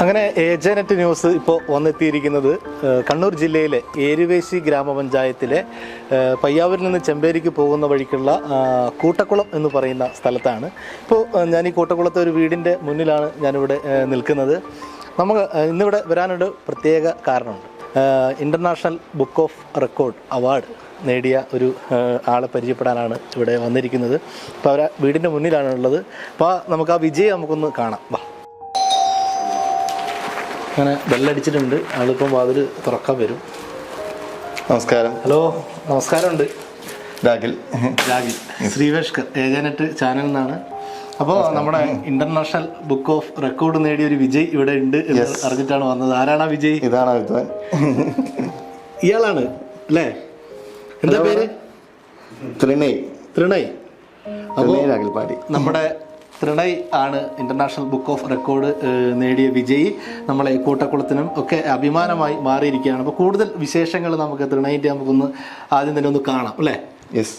അങ്ങനെ ഏജനെറ്റ് ന്യൂസ് ഇപ്പോൾ വന്നെത്തിയിരിക്കുന്നത് കണ്ണൂർ ജില്ലയിലെ ഏരുവേശി ഗ്രാമപഞ്ചായത്തിലെ പയ്യാവൂരിൽ നിന്ന് ചെമ്പേരിക്ക് പോകുന്ന വഴിക്കുള്ള കൂട്ടക്കുളം എന്ന് പറയുന്ന സ്ഥലത്താണ്. ഇപ്പോൾ ഞാൻ ഈ കൂട്ടക്കുളത്തെ ഒരു വീടിൻ്റെ മുന്നിലാണ് ഞാനിവിടെ നിൽക്കുന്നത്. നമുക്ക് ഇന്നിവിടെ വരാനൊരു പ്രത്യേക കാരണമുണ്ട്. International book of record award നേടിയ ഒരു ആളെ പരിചയപ്പെടാനാണ് ഇവിടെ വന്നിരിക്കുന്നത്. അപ്പോൾ അവരെ വീടിൻ്റെ മുന്നിലാണ് ഉള്ളത്. അപ്പോൾ നമുക്ക് ആ വിജയം നമുക്കൊന്ന് കാണാം. വാ. അങ്ങനെ ബെല്ലടിച്ചിട്ടുണ്ട്. ആളിപ്പം വാതിൽ തുറക്കാൻ വരും. നമസ്കാരം. ഹലോ, നമസ്കാരമുണ്ട്. രാഗിൽ ശ്രീവേഷ്കർ ഏജനെറ്റ് ചാനൽ നിന്നാണ്. അപ്പോൾ നമ്മുടെ ഇന്റർനാഷണൽ ബുക്ക് ഓഫ് റെക്കോർഡ് നേടിയ ഒരു വിജയ് ഇവിടെ ഉണ്ട് എന്ന് അറിഞ്ഞിട്ടാണ് വന്നത്. ആരാണ് ആ വിജയ്? ഇതാണ് വിദ്വാൻ. ഇയാളാണ് അല്ലേ? എന്താ പേര്? ത്രിണയ്. അപ്പോൾ രാഗിൽപാടി. നമ്മുടെ ത്രിണയ് ആണ് ഇന്റർനാഷണൽ ബുക്ക് ഓഫ് റെക്കോർഡ് നേടിയ വിജയി. നമ്മളെ കൂട്ടക്കുളത്തിനും ഒക്കെ അഭിമാനമായി മാറിയിരിക്കുകയാണ്. അപ്പോൾ കൂടുതൽ വിശേഷങ്ങൾ നമുക്ക് ത്രിണയിൻ്റെ നമുക്കൊന്ന് ആദ്യം തന്നെ ഒന്ന് കാണാം അല്ലേ? യെസ്.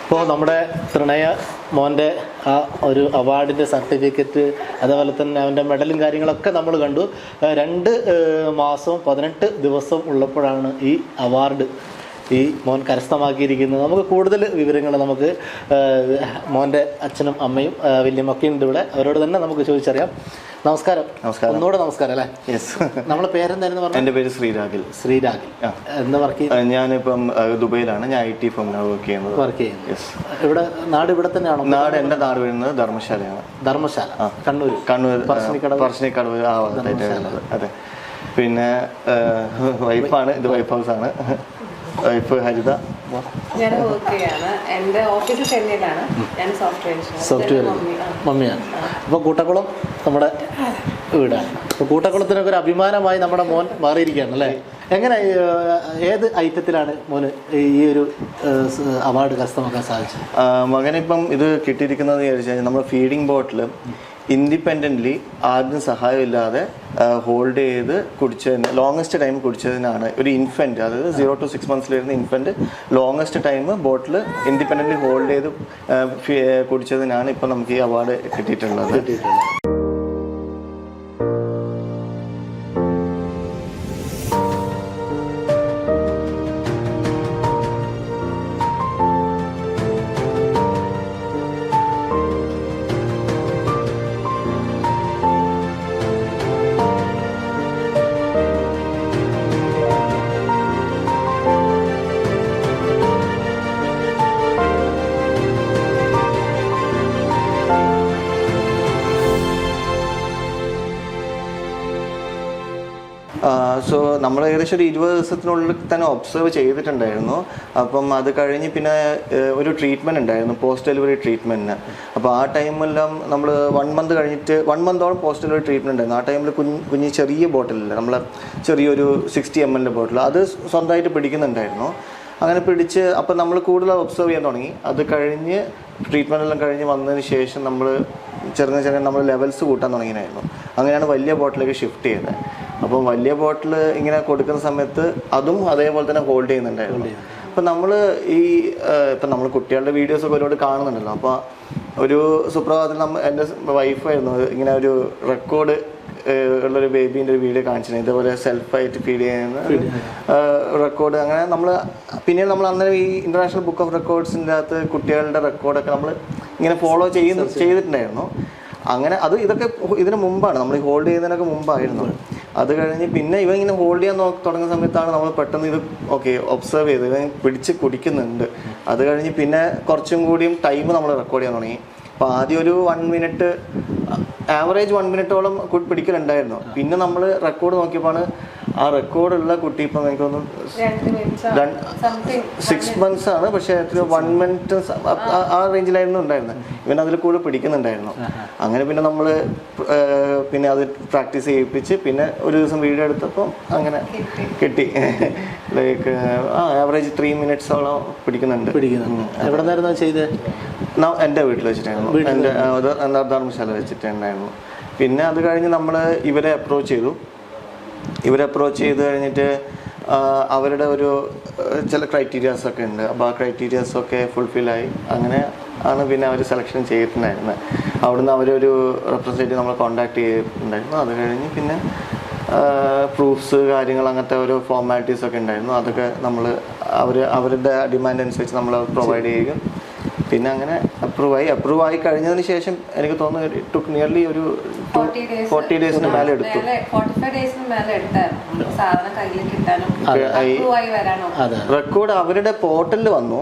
ഇപ്പോൾ നമ്മുടെ ത്രിണയ മോൻ്റെ ആ ഒരു അവാർഡിൻ്റെ സർട്ടിഫിക്കറ്റ്, അതേപോലെ തന്നെ അവൻ്റെ മെഡലും കാര്യങ്ങളൊക്കെ നമ്മൾ കണ്ടു. 2 മാസവും 18 ദിവസവും ഉള്ളപ്പോഴാണ് ഈ അവാർഡ് ഈ മോൻ കരസ്ഥമാക്കിയിരിക്കുന്നത്. നമുക്ക് കൂടുതൽ വിവരങ്ങൾ നമുക്ക് മോൻ്റെ അച്ഛനും അമ്മയും വല്യമ്മൊക്കെ ഉണ്ട് ഇവിടെ. അവരോട് തന്നെ നമുക്ക് ചോദിച്ചറിയാം. നമസ്കാരം. ഒന്നുകൂടെ നമസ്കാരം അല്ലേ? യെസ്. നമ്മളെ പേരെന്തായിരുന്നു പറഞ്ഞു? എൻ്റെ പേര് ശ്രീരാഗിൽ. എന്താ വർക്ക് ചെയ്യുന്നത്? ഞാനിപ്പം ദുബൈയിലാണ്. ഞാൻ IT ഫേമിലാണ് വർക്ക് ചെയ്യുന്നത്. യെസ്. ഇവിടെ നാട് ഇവിടെ തന്നെയാണോ? എൻ്റെ നാട് വരുന്നത് ധർമ്മശാലയാണ്. ധർമ്മശാല, കണ്ണൂർ പറശ്ശിനിക്കടവ് ആ ഭാഗത്തായിട്ട്. അതെ. പിന്നെ വൈഫാണ്. ഇത് വൈഫ് ഹൗസ് ആണ്. വൈഫ് ഹരിത. ഞാൻ വർക്ക് ചെയ്യാണ്. എൻ്റെ ഓഫീസ് ചെന്നൈയിലാണ്. ഞാൻ സോഫ്റ്റ്വെയർ മമ്മിയാണ്. അപ്പോൾ കൂട്ടക്കുളം നമ്മുടെ വീടാണ്. അപ്പോൾ കൂട്ടക്കുളത്തിനൊക്കെ ഒരു അഭിമാനമായി നമ്മുടെ മോൻ മാറിയിരിക്കുകയാണ് അല്ലേ? എങ്ങനെ, ഏത് ഐറ്റത്തിലാണ് മോന് ഈ ഒരു അവാർഡ് കരസ്ഥമാക്കാൻ സാധിച്ചത്? മകനിപ്പം ഇത് കിട്ടിയിരിക്കുന്നത് ചോദിച്ചു കഴിഞ്ഞാൽ നമ്മൾ ഫീഡിംഗ് ബോട്ടിൽ ഇൻഡിപെൻഡൻ്റ്ലി ആരും സഹായമില്ലാതെ ഹോൾഡ് ചെയ്ത് കുടിച്ചതിന് ലോങ്ങസ്റ്റ് ടൈം കുടിച്ചതിനാണ് ഒരു ഇൻഫൻറ്റ്, അതായത് 0 to 6 months വരുന്ന ഇൻഫൻറ്റ് ലോങ്ങസ്റ്റ് ടൈം ബോട്ടിൽ ഇൻഡിപെൻഡൻ്റ്ലി ഹോൾഡ് ചെയ്ത് കുടിച്ചതിനാണ് ഇപ്പം നമുക്ക് ഈ അവാർഡ് കിട്ടിയിട്ടുള്ളത്. സോ നമ്മൾ ഏകദേശം ഒരു 20 ദിവസത്തിനുള്ളിൽ തന്നെ ഒബ്സർവ് ചെയ്തിട്ടുണ്ടായിരുന്നു. അപ്പം അത് കഴിഞ്ഞ് പിന്നെ ഒരു ട്രീറ്റ്മെൻറ്റ് ഉണ്ടായിരുന്നു, പോസ്റ്റ് ഡെലിവറി ട്രീറ്റ്മെൻറ്റിന്. അപ്പോൾ ആ ടൈമെല്ലാം നമ്മൾ 1 month കഴിഞ്ഞിട്ട് 1 monthോളം പോസ്റ്റ് ഡെലിവറി ട്രീറ്റ്മെൻറ്റ് ഉണ്ടായിരുന്നു. ആ ടൈമിൽ കുഞ്ഞ് ചെറിയ ബോട്ടിലില്ല, നമ്മളെ ചെറിയൊരു 60 ml ബോട്ടിൽ, അത് സ്വന്തമായിട്ട് പിടിക്കുന്നുണ്ടായിരുന്നു. അങ്ങനെ പിടിച്ച് അപ്പം നമ്മൾ കൂടുതൽ ഒബ്സർവ് ചെയ്യാൻ തുടങ്ങി. അത് കഴിഞ്ഞ് ട്രീറ്റ്മെൻ്റ് എല്ലാം കഴിഞ്ഞ് വന്നതിന് ശേഷം നമ്മൾ ചെറിയ നമ്മൾ ലെവൽസ് കൂട്ടാൻ തുടങ്ങിയായിരുന്നു. അങ്ങനെയാണ് വലിയ ബോട്ടിലേക്ക് ഷിഫ്റ്റ് ചെയ്തത്. അപ്പം വലിയ ബോട്ടിൽ ഇങ്ങനെ കൊടുക്കുന്ന സമയത്ത് അതും അതേപോലെ തന്നെ ഹോൾഡ് ചെയ്യുന്നുണ്ടായിരുന്നു. അപ്പം നമ്മൾ ഇപ്പം നമ്മൾ കുട്ടികളുടെ വീഡിയോസൊക്കെ ഒരുപാട് കാണുന്നുണ്ടല്ലോ. അപ്പോൾ ഒരു സുപ്രഭാതത്തിൽ എൻ്റെ വൈഫായിരുന്നു ഇങ്ങനെ ഒരു റെക്കോർഡ് ഉള്ളൊരു ബേബീൻ്റെ ഒരു വീഡിയോ കാണിച്ചിരുന്നു. ഇതേപോലെ സെൽഫായിട്ട് ഫീഡ് ചെയ്യുന്ന റെക്കോർഡ്. അങ്ങനെ പിന്നീട് നമ്മൾ അന്നേരം ഈ ഇൻ്റർനാഷണൽ ബുക്ക് ഓഫ് റെക്കോർഡ്സിൻ്റെ അകത്ത് കുട്ടികളുടെ റെക്കോർഡൊക്കെ നമ്മൾ ഇങ്ങനെ ഫോളോ ചെയ്തിട്ടുണ്ടായിരുന്നു. അങ്ങനെ ഇതൊക്കെ ഇതിന് മുമ്പാണ്, നമ്മൾ ഹോൾഡ് ചെയ്യുന്നതിനൊക്കെ മുമ്പായിരുന്നു. അത് കഴിഞ്ഞ് പിന്നെ ഇവ ഇങ്ങനെ ഹോൾഡ് ചെയ്യാൻ തുടങ്ങുന്ന സമയത്താണ് നമ്മൾ പെട്ടെന്ന് ഇത് ഒബ്സർവ് ചെയ്ത് ഇവൻ പിടിച്ച് കുടിക്കുന്നുണ്ട്. അത് കഴിഞ്ഞ് പിന്നെ കുറച്ചും കൂടിയും ടൈം നമ്മൾ റെക്കോർഡ് ചെയ്യാൻ തുടങ്ങി. അപ്പോൾ ആദ്യം ഒരു 1 minute, ആവറേജ് 1 minute പിടിക്കലുണ്ടായിരുന്നു. പിന്നെ നമ്മൾ റെക്കോർഡ് നോക്കിയപ്പോൾ ആ റെക്കോർഡുള്ള കുട്ടി ഇപ്പം എനിക്കൊന്നും 6 months ആണ്, പക്ഷേ 1 minute ആ റേഞ്ചിലായിരുന്നു ഉണ്ടായിരുന്നത്. ഇവൻ അതിൽ കൂടെ പിടിക്കുന്നുണ്ടായിരുന്നു. അങ്ങനെ പിന്നെ നമ്മൾ പിന്നെ അത് പ്രാക്ടീസ് ചെയ്യിപ്പിച്ച് പിന്നെ ഒരു ദിവസം വീഡിയോ എടുത്തപ്പോൾ അങ്ങനെ കിട്ടി. ലൈക്ക് ആവറേജ് 3 minutes പിടിക്കുന്നുണ്ട്. എവിടെ നിന്നായിരുന്നു ചെയ്ത്? എൻ്റെ വീട്ടിൽ വെച്ചിട്ടായിരുന്നു, എൻ്റെ ധർമ്മശാല വെച്ചിട്ടുണ്ടായിരുന്നു. പിന്നെ അത് കഴിഞ്ഞ് നമ്മൾ ഇവരെ അപ്രോച്ച് ചെയ്ത് കഴിഞ്ഞിട്ട് അവരുടെ ഒരു ചില ക്രൈറ്റീരിയാസൊക്കെ ഉണ്ട്. അപ്പോൾ ആ ക്രൈറ്റീരിയാസൊക്കെ ഫുൾഫില്ലായി. അങ്ങനെ ആണ് പിന്നെ അവർ സെലക്ഷൻ ചെയ്തിട്ടുണ്ടായിരുന്നത്. അവിടുന്ന് അവരൊരു റെപ്രസെൻറ്റേറ്റീവ് നമ്മൾ കോൺടാക്ട് ചെയ്തിട്ടുണ്ടായിരുന്നു. അത് കഴിഞ്ഞ് പിന്നെ പ്രൂഫ്സ് കാര്യങ്ങൾ അങ്ങനത്തെ ഓരോ ഫോർമാലിറ്റീസ് ഒക്കെ ഉണ്ടായിരുന്നു. അതൊക്കെ നമ്മൾ അവരുടെ ഡിമാൻഡ് അനുസരിച്ച് നമ്മൾ പ്രൊവൈഡ് ചെയ്യുകയും പിന്നെ അങ്ങനെ അപ്രൂവ് ആയി കഴിഞ്ഞതിന് ശേഷം എനിക്ക് തോന്നുന്നു ടുക്ക് നിയർലി ഒരു 40 ഡേയ്സിന് മേലെ എടുത്തു. റെക്കോർഡ് അവരുടെ പോർട്ടലിൽ വന്നു,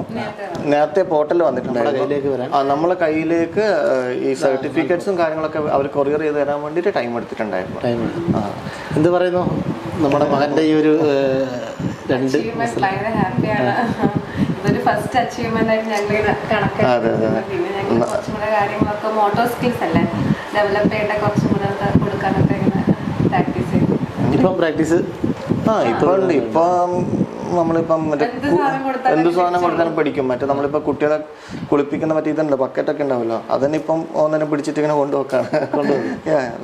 നേരത്തെ പോർട്ടലിൽ വന്നിട്ടുണ്ടായിരുന്നു. നമ്മളെ കയ്യിലേക്ക് ഈ സർട്ടിഫിക്കറ്റ്സും കാര്യങ്ങളൊക്കെ അവർ കൊറിയർ ചെയ്ത് തരാൻ വേണ്ടിയിട്ട് ടൈം എടുത്തിട്ടുണ്ടായിരുന്നു. എന്ത് പറയുന്നു നമ്മുടെ മകന്റെ ഈ ഒരു ഇതൊരു ഫസ്റ്റ് അച്ചീവ്മെന്റ് ആയിട്ട് ഞങ്ങൾ കണക്കാക്കി. പിന്നെ ഞങ്ങൾ കുറച്ചും കൂടെ കാര്യങ്ങളൊക്കെ മോട്ടോർ സ്കിൽസ് അല്ലേ ഡെവലപ്പ് ചെയ്യേണ്ട, കുറച്ചും കൂടെ കൊടുക്കാനൊക്കെ ഇങ്ങനെ പ്രാക്ടീസ് ചെയ്തു. ഇപ്പം പ്രാക്ടീസ് ഇപ്പം നമ്മളിപ്പം മറ്റേ എന്ത് സാധനം കൊടുത്താലും പഠിക്കും. മറ്റേ നമ്മളിപ്പോൾ കുട്ടികളെ കുളിപ്പിക്കുന്ന മറ്റേ ഇതുണ്ട്, ബക്കറ്റൊക്കെ ഉണ്ടാവുമല്ലോ, അതന്നെ ഇപ്പം ഒന്നെ പിടിച്ചിട്ട് ഇങ്ങനെ കൊണ്ടുപോക്കാണ്.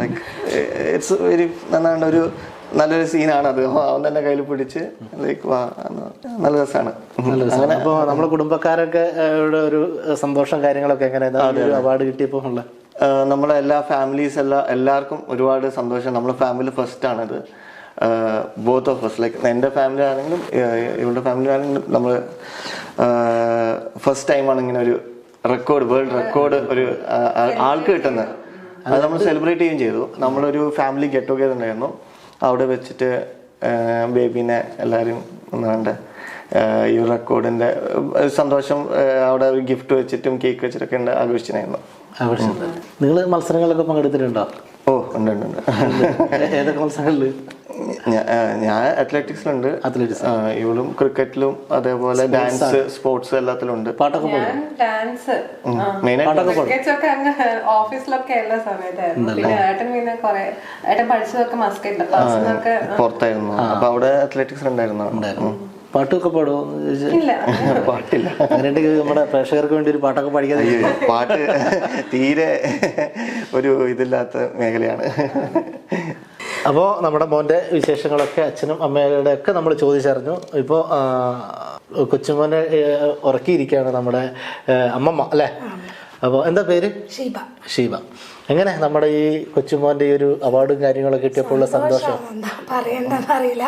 ലൈക്ക് ഇറ്റ്സ് വെരി നന്നാണ്ട് ഒരു നല്ലൊരു സീനാണ് അത്. അവൻ തന്നെ കയ്യിൽ പിടിച്ച് ലൈക്ക് നല്ല രസമാണ്. അങ്ങനെ അപ്പോൾ നമ്മുടെ കുടുംബക്കാരൊക്കെ ഒരു സന്തോഷം കാര്യങ്ങളൊക്കെ എങ്ങനെ അവാർഡ് കിട്ടിയപ്പോൾ ഉള്ള നമ്മളെ എല്ലാ ഫാമിലീസ് എല്ലാവർക്കും ഒരുപാട് സന്തോഷം. നമ്മളെ ഫാമിലി ഫസ്റ്റ് ആണത്. ബോത്ത് ഓഫ് us, ലൈക്ക് എൻ്റെ ഫാമിലി ആണെങ്കിലും ഇവരുടെ ഫാമിലി ആണെങ്കിലും നമ്മൾ ഫസ്റ്റ് ടൈമാണ് ഇങ്ങനെ ഒരു റെക്കോർഡ്, വേൾഡ് റെക്കോർഡ് ഒരു ആൾക്ക് കിട്ടുന്നത്. അത് നമ്മൾ സെലിബ്രേറ്റ് ചെയ്യുകയും ചെയ്തു. നമ്മളൊരു ഫാമിലി ഗെറ്റ് ടുഗെദർ ഉണ്ടായിരുന്നു. അവിടെ വെച്ചിട്ട് ബേബീനെ എല്ലാവരും ഒന്നാണ്ട് ഈ റെക്കോർഡിൻ്റെ സന്തോഷം അവിടെ ഒരു ഗിഫ്റ്റ് വെച്ചിട്ടും കേക്ക് വെച്ചിട്ടൊക്കെ ഉണ്ട് ആഘോഷിച്ചിട്ടുണ്ടായിരുന്നു. നിങ്ങൾ മത്സരങ്ങളിലൊക്കെ പങ്കെടുത്തിട്ടുണ്ടോ? ഓ ഉണ്ട്. ഏതൊക്കെ മത്സരങ്ങളിൽ? ഞാൻ അത്ലറ്റിക്സിലുണ്ട്, ഇവളും ക്രിക്കറ്റിലും അതേപോലെ ഡാൻസ് സ്പോർട്സ് എല്ലാത്തിലും ഉണ്ട്. പാട്ടൊക്കെ ഓഫീസിലൊക്കെ എല്ലാ സമയത്തായിരുന്നു. പിന്നെ ഏട്ടൻ പിന്നെ കുറെ ഏട്ടൻ പഠിച്ചതൊക്കെ മസ്കറ്റിലൊക്കെ പുറത്തായിരുന്നു. അപ്പൊ അവിടെ അത്ലറ്റിക്സിലുണ്ടായിരുന്നു. പാട്ടൊക്കെ പാടുമോ? പാട്ടില്ല. അങ്ങനെയുണ്ടെങ്കിൽ നമ്മുടെ പ്രേക്ഷകർക്ക് വേണ്ടി ഒരു പാട്ടൊക്കെ പഠിക്കാതെ. പാട്ട് തീരെ ഒരു ഇതില്ലാത്ത മേഖലയാണ്. അപ്പോൾ നമ്മുടെ മോൻ്റെ വിശേഷങ്ങളൊക്കെ അച്ഛനും അമ്മയുടെ ഒക്കെ നമ്മൾ ചോദിച്ചറിഞ്ഞു. ഇപ്പോൾ കൊച്ചുമോനെ ഉറക്കിയിരിക്കുകയാണ് നമ്മുടെ അമ്മമ്മ അല്ലേ? അപ്പോൾ എന്താ പേര്? ഷീബ. എങ്ങനെ നമ്മുടെ ഈ കൊച്ചുമോൻ്റെ ഈ ഒരു അവാർഡും കാര്യങ്ങളൊക്കെ കിട്ടിയപ്പോൾ ഉള്ള സന്തോഷം പറയണ്ടെന്ന് അറിയില്ല.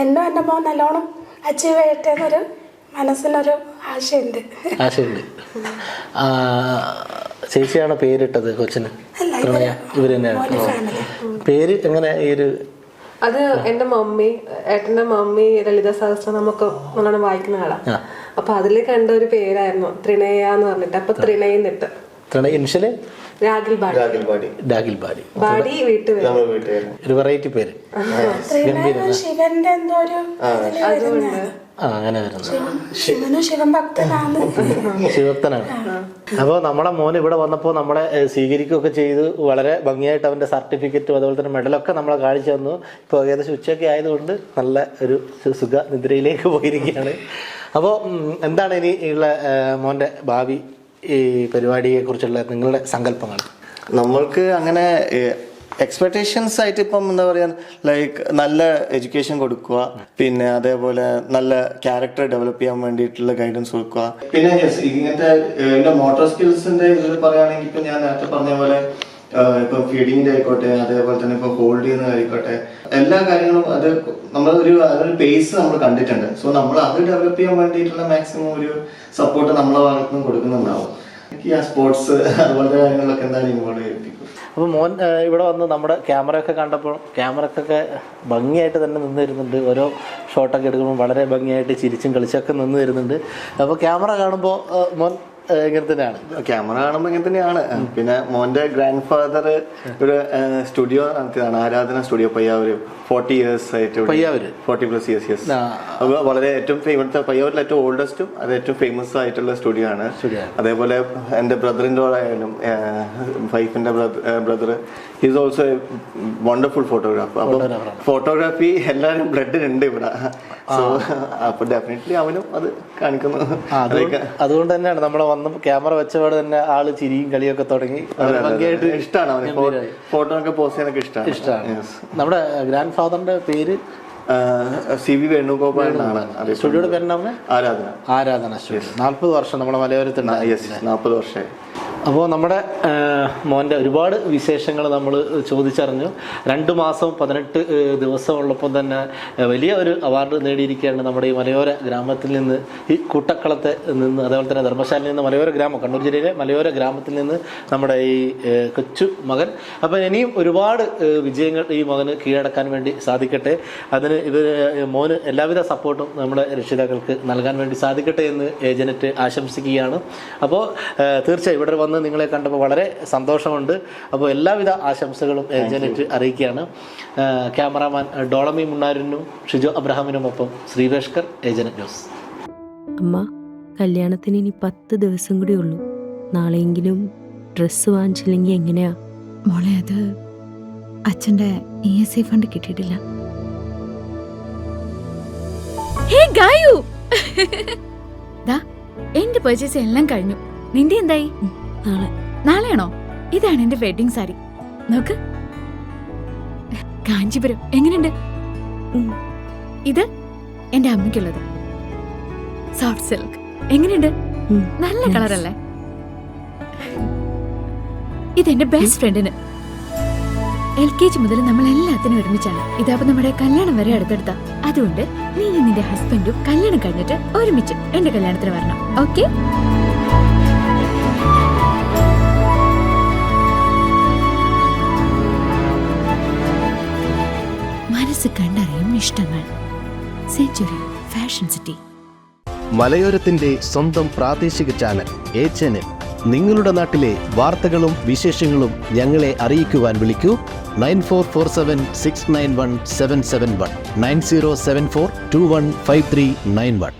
എൻ്റെ മോൻ നല്ലോണം അച്ചീവ് ചെയ്യട്ടെന്നൊരു മനസ്സിനൊരു ആശയുണ്ട്. ചേച്ചിയാണ് പേരിട്ടത് കൊച്ചിന്? ഇവര് തന്നെയാണ് പേര്? എങ്ങനെ ഈ ഒരു അത് എന്റെ മമ്മി, ഏട്ടന്റെ മമ്മി ലളിത സഹസ്രനാമൊക്കെ നല്ലോണം വായിക്കുന്ന ആളാ. അപ്പൊ അതിൽ കണ്ട ഒരു പേരായിരുന്നു ത്രിനയ എന്ന് പറഞ്ഞിട്ട്. അപ്പൊ ത്രിനയിന്നിട്ട് ഇൻഷ്യല് രാഗിൽ ബാടി ഒരു വെറൈറ്റി പേര്. ശിവന്റെ എന്തോ ഒരു അങ്ങനെ ശിവഭക്തനാണ്. അപ്പോൾ നമ്മുടെ മോൻ ഇവിടെ വന്നപ്പോൾ നമ്മളെ സ്വീകരിക്കുകയൊക്കെ ചെയ്തു. വളരെ ഭംഗിയായിട്ട് അവൻ്റെ സർട്ടിഫിക്കറ്റും അതുപോലെ തന്നെ മെഡലൊക്കെ നമ്മളെ കാണിച്ചു തന്നു. ഇപ്പോൾ ഏകദേശം ഉച്ചയൊക്കെ ആയതുകൊണ്ട് നല്ല ഒരു സുഖ നിദ്രയിലേക്ക് പോയിരിക്കുകയാണ്. അപ്പോൾ എന്താണ് ഇനി ഉള്ള മോൻ്റെ ഭാവി ഈ പരിപാടിയെ കുറിച്ചുള്ള നിങ്ങളുടെ സങ്കല്പങ്ങൾ? നമ്മൾക്ക് അങ്ങനെ എക്സ്പെക്ടേഷൻസ് ആയിട്ട് ഇപ്പം എന്താ പറയുക, ലൈക്ക് നല്ല എഡ്യൂക്കേഷൻ കൊടുക്കുക, പിന്നെ അതേപോലെ നല്ല ക്യാരക്ടർ ഡെവലപ്പ് ചെയ്യാൻ വേണ്ടിയിട്ടുള്ള ഗൈഡൻസ് കൊടുക്കുക. പിന്നെ ഇങ്ങനത്തെ മോട്ടോർ സ്കിൽസിന്റെ ഇതിൽ പറയുകയാണെങ്കിൽ ഇപ്പൊ ഞാൻ നേരത്തെ പറഞ്ഞ പോലെ ഇപ്പൊ ഫീഡിങ്ങിന്റെ ആയിക്കോട്ടെ, അതേപോലെ തന്നെ ഇപ്പൊ ഹോൾഡ് ചെയ്യുന്ന ആയിക്കോട്ടെ, എല്ലാ കാര്യങ്ങളും അത് അതൊരു പേസ് നമ്മൾ കണ്ടിട്ടുണ്ട്. സോ നമ്മൾ അത് ഡെവലപ്പ് ചെയ്യാൻ വേണ്ടിയിട്ടുള്ള മാക്സിമം ഒരു സപ്പോർട്ട് നമ്മളെ ഭാഗത്ത് നിന്ന് കൊടുക്കുന്നുണ്ടാവും. എനിക്ക് ആ സ്പോർട്സ് അതുപോലത്തെ കാര്യങ്ങളിലൊക്കെ എന്തായാലും ഇൻവോൾവ് ചെയ്യിപ്പിക്കും. അപ്പോൾ മോൻ ഇവിടെ വന്ന് നമ്മുടെ ക്യാമറയൊക്കെ കണ്ടപ്പോൾ ക്യാമറക്കൊക്കെ ഭംഗിയായിട്ട് തന്നെ നിന്ന് വരുന്നുണ്ട്. ഓരോ ഷോട്ടൊക്കെ എടുക്കുമ്പോൾ വളരെ ഭംഗിയായിട്ട് ചിരിച്ചും കളിച്ചൊക്കെ നിന്ന് വരുന്നുണ്ട്. അപ്പോൾ ക്യാമറ കാണുമ്പോൾ മോൻ ഇങ്ങനെ തന്നെയാണ്. ക്യാമറ കാണുമ്പോൾ ഇങ്ങനെ തന്നെയാണ്. പിന്നെ മോന്റെ ഗ്രാൻഡ് ഫാദർ ഒരു സ്റ്റുഡിയോ നടത്തിയതാണ്, ആരാധന സ്റ്റുഡിയോ പയ്യാവൂര്. 40 years ആയിട്ട് 40+ years. അപ്പോൾ വളരെ ഏറ്റവും ഇവിടുത്തെ പയ്യാവൂരിൽ ഏറ്റവും ഓൾഡസ്റ്റും അത് ഏറ്റവും ഫേമസ് ആയിട്ടുള്ള സ്റ്റുഡിയോ ആണ്. അതേപോലെ എൻ്റെ ബ്രദറിൻ്റെ ആയാലും വൈഫിൻ്റെ brother is also A wonderful photographer. അപ്പോൾ ഫോട്ടോഗ്രാഫി എല്ലാവരും ബ്ലഡിനുണ്ട് ഇവിടെ. സോ അപ്പോൾ ഡെഫിനറ്റ്ലി അവനും അത് കാണിക്കുന്നു. അതുകൊണ്ട് തന്നെയാണ് നമ്മളെ വന്ന് ക്യാമറ വെച്ചപാട് തന്നെ ആള് ചിരിയും കളിയൊക്കെ തുടങ്ങി. ഇഷ്ടമാണ് അവന് ഫോട്ടോ ഒക്കെ പോസ്റ്റ് ചെയ്യാനൊക്കെ ഇഷ്ടമാണ്. നമ്മുടെ ഗ്രാൻഡ് ഫാദറിന്റെ പേര് CV വേണുഗോപാൽ എന്നാണ്. സ്റ്റുഡിയോയുടെ പേരെന്താ? ആരാധന സ്റ്റുഡിയോ. 40 വർഷം നമ്മുടെ മലയോരത്തിൽ. 40 വർഷമായി. അപ്പോൾ നമ്മുടെ മോൻ്റെ ഒരുപാട് വിശേഷങ്ങൾ നമ്മൾ ചോദിച്ചറിഞ്ഞു. 2 മാസം 18 ദിവസമുള്ളപ്പോൾ തന്നെ വലിയ ഒരു അവാർഡ് നേടിയിരിക്കുകയാണ് നമ്മുടെ ഈ മലയോര ഗ്രാമത്തിൽ നിന്ന്, ഈ കൂട്ടക്കളത്തെ നിന്ന്, അതേപോലെ തന്നെ ധർമ്മശാലയിൽ നിന്ന്, മലയോര ഗ്രാമം, കണ്ണൂർ ജില്ലയിലെ മലയോര ഗ്രാമത്തിൽ നിന്ന് നമ്മുടെ ഈ കൊച്ചു മകൻ. അപ്പോൾ ഇനിയും ഒരുപാട് വിജയങ്ങൾ ഈ മകന് കീഴടക്കാൻ വേണ്ടി സാധിക്കട്ടെ. അതിന് മോന് എല്ലാവിധ സപ്പോർട്ടും നമ്മുടെ രക്ഷിതാക്കൾക്ക് നൽകാൻ വേണ്ടി സാധിക്കട്ടെ എന്ന് ഏജനറ്റ് ആശംസിക്കുകയാണ്. അപ്പോൾ തീർച്ചയായും ഇവിടെ വന്ന് നിങ്ങളെ കണ്ടപ്പോൾ വളരെ സന്തോഷമുണ്ട്. അപ്പോൾ എല്ലാവിധ ആശംസകളും ഏജനറ്റ് അറിയിക്കുകയാണ്. Cameraman ഡോളമി മുന്നാരിനും Shijo അബ്രഹാമിനുമൊപ്പം Sreeveshkar, ഏജനറ്റ് news. അമ്മ, കല്യാണത്തിന് ഇനി 10 ദിവസം കൂടി ഉള്ളൂ. നാളെയെങ്കിലും ഡ്രസ്സ് വാങ്ങിച്ചില്ലെങ്കിൽ എങ്ങനെയാ മോളെ? അത് അച്ഛൻ്റെ ESI ഫണ്ട് കിട്ടിയിട്ടില്ല. എന്റെ പർച്ചേസ് എല്ലാം കഴിഞ്ഞു. നിന്റെ എന്തായി? നാളെയാണോ? ഇതാണ് എന്റെ വെഡിങ് സാരി. നോക്ക്, കാഞ്ചീപുരം എങ്ങനെയുണ്ട്? ഇത് എന്റെ അമ്മയ്ക്കുള്ളത് സോഫ്റ്റ് സിൽക്ക്. എങ്ങനെയുണ്ട്? നല്ല കളറല്ലേ? ഇതെന്റെ ബെസ്റ്റ് ഫ്രണ്ടിന്. LKG മുതൽ നമ്മൾ എല്ലാത്തിനും ഒരുമിച്ചാണ്. ഇതാവുമ്പോ നമ്മുടെ കല്യാണം വരെ അടുത്തെടുത്താ. അതുകൊണ്ട് നീ നിന്റെ ഹസ്ബൻഡും കല്യാണം കഴിഞ്ഞിട്ട് ഒരുമിച്ച് എന്റെ കല്യാണത്തിന് വരണം. ഓക്കെ? മനസ്സ് കണ്ടറിയും ഇഷ്ടങ്ങൾ. Century fashion city. മലയോരത്തിന്റെ സ്വന്തം പ്രാദേശിക ചാനൽ A-Channel. നിങ്ങളുടെ നാട്ടിലെ വാർത്തകളും വിശേഷങ്ങളും ഞങ്ങളെ അറിയിക്കുവാൻ വിളിക്കൂ 9447691771 9074215391.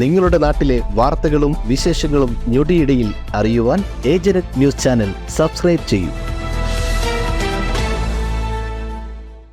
നിങ്ങളുടെ നാട്ടിലെ വാർത്തകളും വിശേഷങ്ങളും ഞൊടിയിടയിൽ അറിയുവാൻ ഏജനറ്റ് ന്യൂസ് ചാനൽ സബ്സ്ക്രൈബ് ചെയ്യൂ.